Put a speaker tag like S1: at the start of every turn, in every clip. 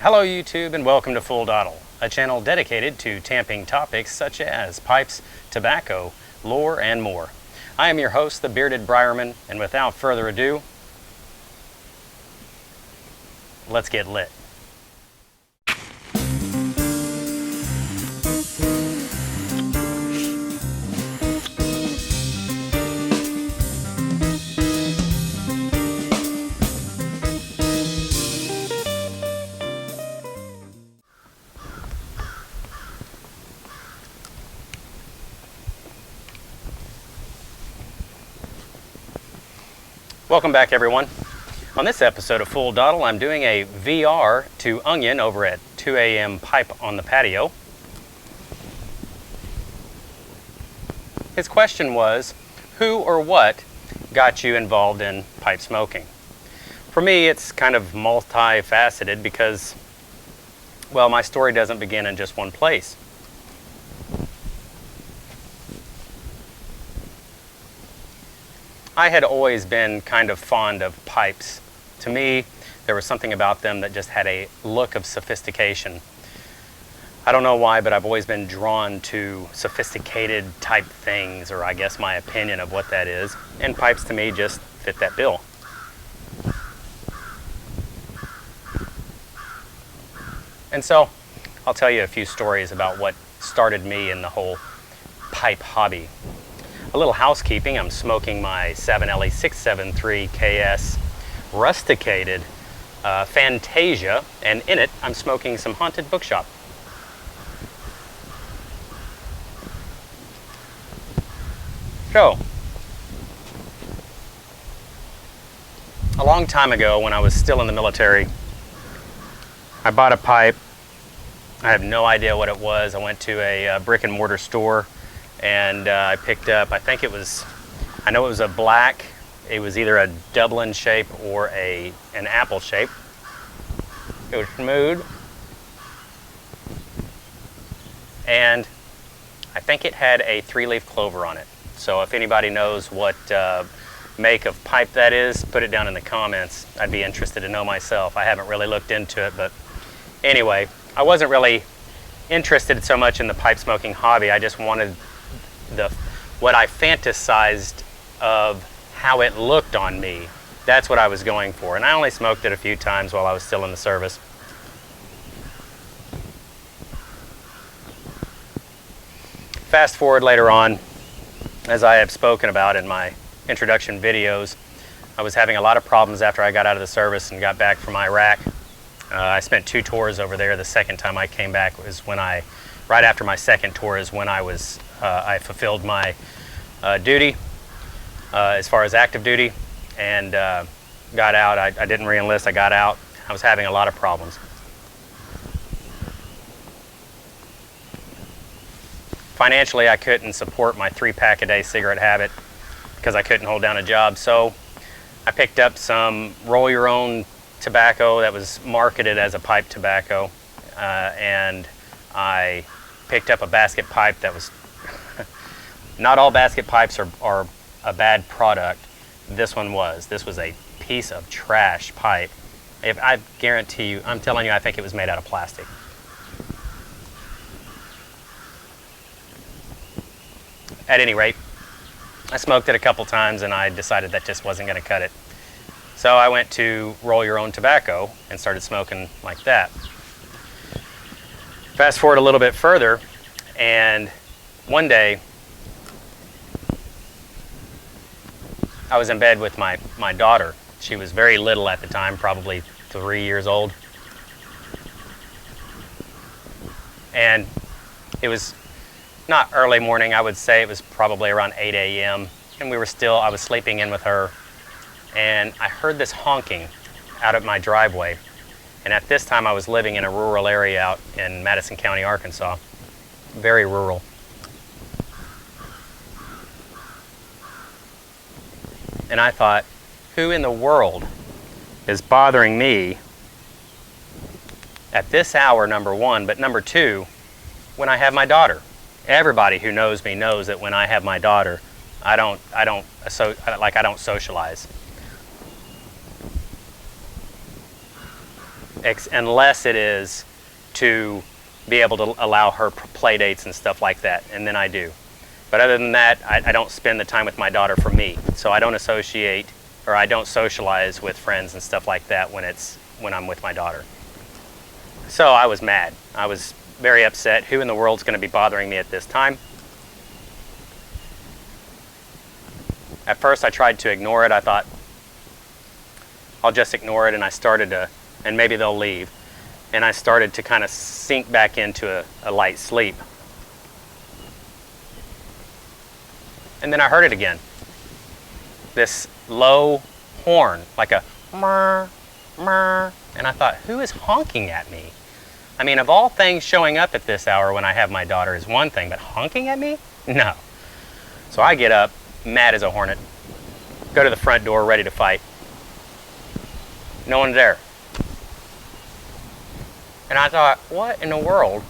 S1: Hello YouTube and welcome to Full Dottle, a channel dedicated to tamping topics such as pipes, tobacco, lore, and more. I am your host, the Bearded Briarman, and without further ado, let's get lit. Welcome back, everyone. On this episode of Full Dottle, I'm doing a VR to Onion over at 2 a.m. Pipe on the Patio. His question was, who or what got you involved in pipe smoking? For me, it's kind of multifaceted because, well, my story doesn't begin in just one place. I had always been kind of fond of pipes. To me, there was something about them that just had a look of sophistication. I don't know why, but I've always been drawn to sophisticated type things, or I guess my opinion of what that is, and pipes to me just fit that bill. And so, I'll tell you a few stories about what started me in the whole pipe hobby. A little housekeeping, I'm smoking my 7LE673KS rusticated Fantasia, and in it I'm smoking some Haunted Bookshop. So, a long time ago when I was still in the military, I bought a pipe. I have no idea what it was. I went to a brick and mortar store and I picked up, I know it was a black, it was either a Dublin shape or an apple shape. It was smooth, and I think it had a 3-leaf clover on it. So if anybody knows what make of pipe that is, put it down in the comments. I'd be interested to know myself. I haven't really looked into it, but anyway, I wasn't really interested so much in the pipe smoking hobby. I just wanted what I fantasized of how it looked on me. That's what I was going for, and I only smoked it a few times while I was still in the service. Fast forward later on, as I have spoken about in my introduction videos, I was having a lot of problems after I got out of the service and got back from Iraq. I spent 2 tours over there. The second time I came back was right after my second tour is when I fulfilled my duty as far as active duty, and got out. I didn't re-enlist. I got out. I was having a lot of problems. Financially, I couldn't support my 3-pack-a-day cigarette habit because I couldn't hold down a job. So I picked up some roll-your-own tobacco that was marketed as a pipe tobacco, and I picked up a basket pipe that was not all basket pipes are a bad product. This one was. This was a piece of trash pipe. I guarantee you, I'm telling you, I think it was made out of plastic. At any rate, I smoked it a couple times and I decided that just wasn't going to cut it. So I went to roll your own tobacco and started smoking like that. Fast forward a little bit further, and one day I was in bed with my daughter. She was very little at the time, probably 3 years old. And it was not early morning, I would say it was probably around 8 a.m. And I was sleeping in with her, and I heard this honking out of my driveway. And at this time I was living in a rural area out in Madison County, Arkansas. Very rural. And I thought, who in the world is bothering me at this hour, number one, but number two, when I have my daughter? Everybody who knows me knows that when I have my daughter, I don't socialize. unless it is to be able to allow her play dates and stuff like that, and then I do. But other than that, I don't spend the time with my daughter for me. So I don't associate, or I don't socialize with friends and stuff like that when I'm with my daughter. So I was mad. I was very upset. Who in the world's going to be bothering me at this time? At first I tried to ignore it. I thought, I'll just ignore it, and I started to, and maybe they'll leave. And I started to kind of sink back into a light sleep. And then I heard it again. This low horn, like a murr, murr. And I thought, who is honking at me? I mean, of all things, showing up at this hour when I have my daughter is one thing, but honking at me? No. So I get up, mad as a hornet, go to the front door, ready to fight. No one there. And I thought, what in the world?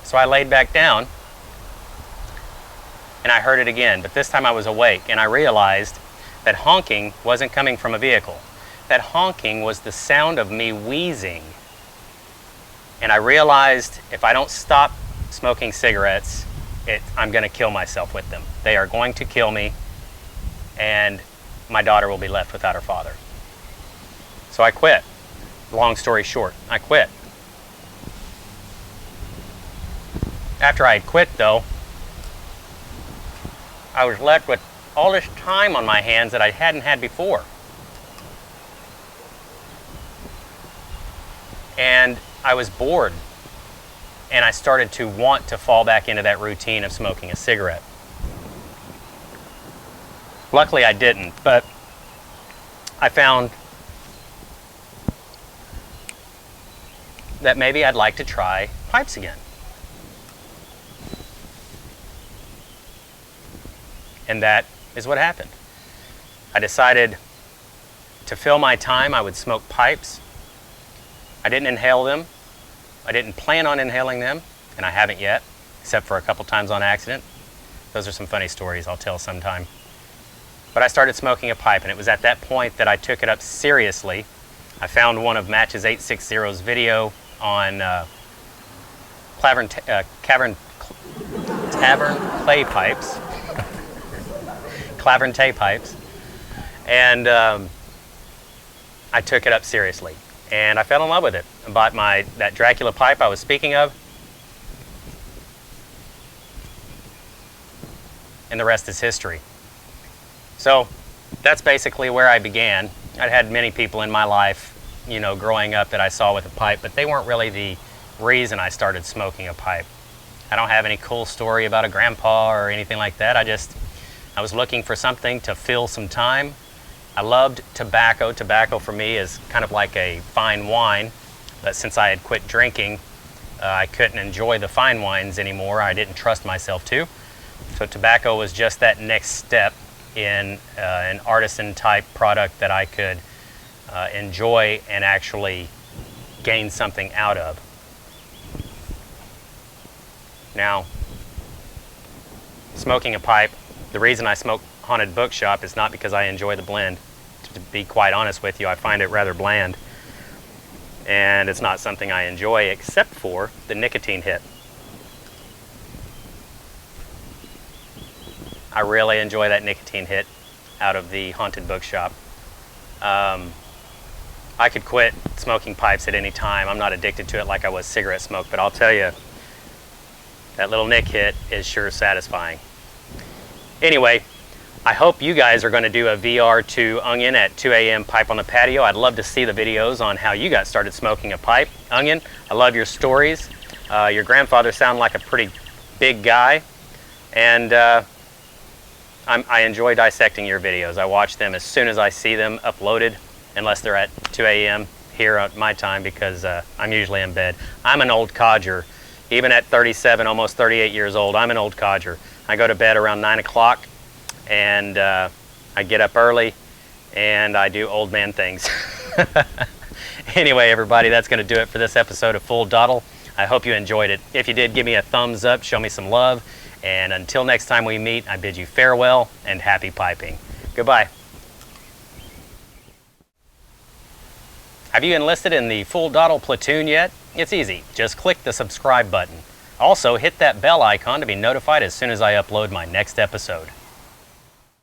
S1: So I laid back down, and I heard it again, but this time I was awake, and I realized that honking wasn't coming from a vehicle. That honking was the sound of me wheezing. And I realized if I don't stop smoking cigarettes, I'm going to kill myself with them. They are going to kill me, and my daughter will be left without her father. So I quit. Long story short, I quit. After I had quit, though, I was left with all this time on my hands that I hadn't had before. And I was bored, and I started to want to fall back into that routine of smoking a cigarette. Luckily I didn't, but I found that maybe I'd like to try pipes again. And that is what happened. I decided to fill my time, I would smoke pipes. I didn't inhale them. I didn't plan on inhaling them, and I haven't yet, except for a couple times on accident. Those are some funny stories I'll tell sometime. But I started smoking a pipe, and it was at that point that I took it up seriously. I found one of Matches 860's video on Tavern clay pipes, Clavern pipes, and I took it up seriously, and I fell in love with it. I bought that Dracula pipe I was speaking of, and the rest is history. So that's basically where I began. I'd had many people in my life, you know, growing up that I saw with a pipe, but they weren't really the reason I started smoking a pipe. I don't have any cool story about a grandpa or anything like that. I was looking for something to fill some time. I loved tobacco. Tobacco for me is kind of like a fine wine, but since I had quit drinking, I couldn't enjoy the fine wines anymore. I didn't trust myself to. So tobacco was just that next step in an artisan type product that I could enjoy and actually gain something out of. Now, smoking a pipe, the reason I smoke Haunted Bookshop is not because I enjoy the blend. To be quite honest with you, I find it rather bland, and it's not something I enjoy except for the nicotine hit. I really enjoy that nicotine hit out of the Haunted Bookshop. I could quit smoking pipes at any time. I'm not addicted to it like I was cigarette smoke, but I'll tell you, that little nick hit is sure satisfying. Anyway, I hope you guys are going to do a VR to Onion at 2 a.m. Pipe on the Patio. I'd love to see the videos on how you got started smoking a pipe. Onion, I love your stories. Your grandfather sounded like a pretty big guy, and I enjoy dissecting your videos. I watch them as soon as I see them uploaded, unless they're at 2 a.m. here at my time, because I'm usually in bed. I'm an old codger. Even at 37, almost 38 years old, I'm an old codger. I go to bed around 9 o'clock, and I get up early, and I do old man things. Anyway, everybody, that's going to do it for this episode of Full Dottle. I hope you enjoyed it. If you did, give me a thumbs up, show me some love, and until next time we meet, I bid you farewell and happy piping. Goodbye. Have you enlisted in the full Dottle platoon yet? It's easy. Just click the subscribe button. Also, hit that bell icon to be notified as soon as I upload my next episode.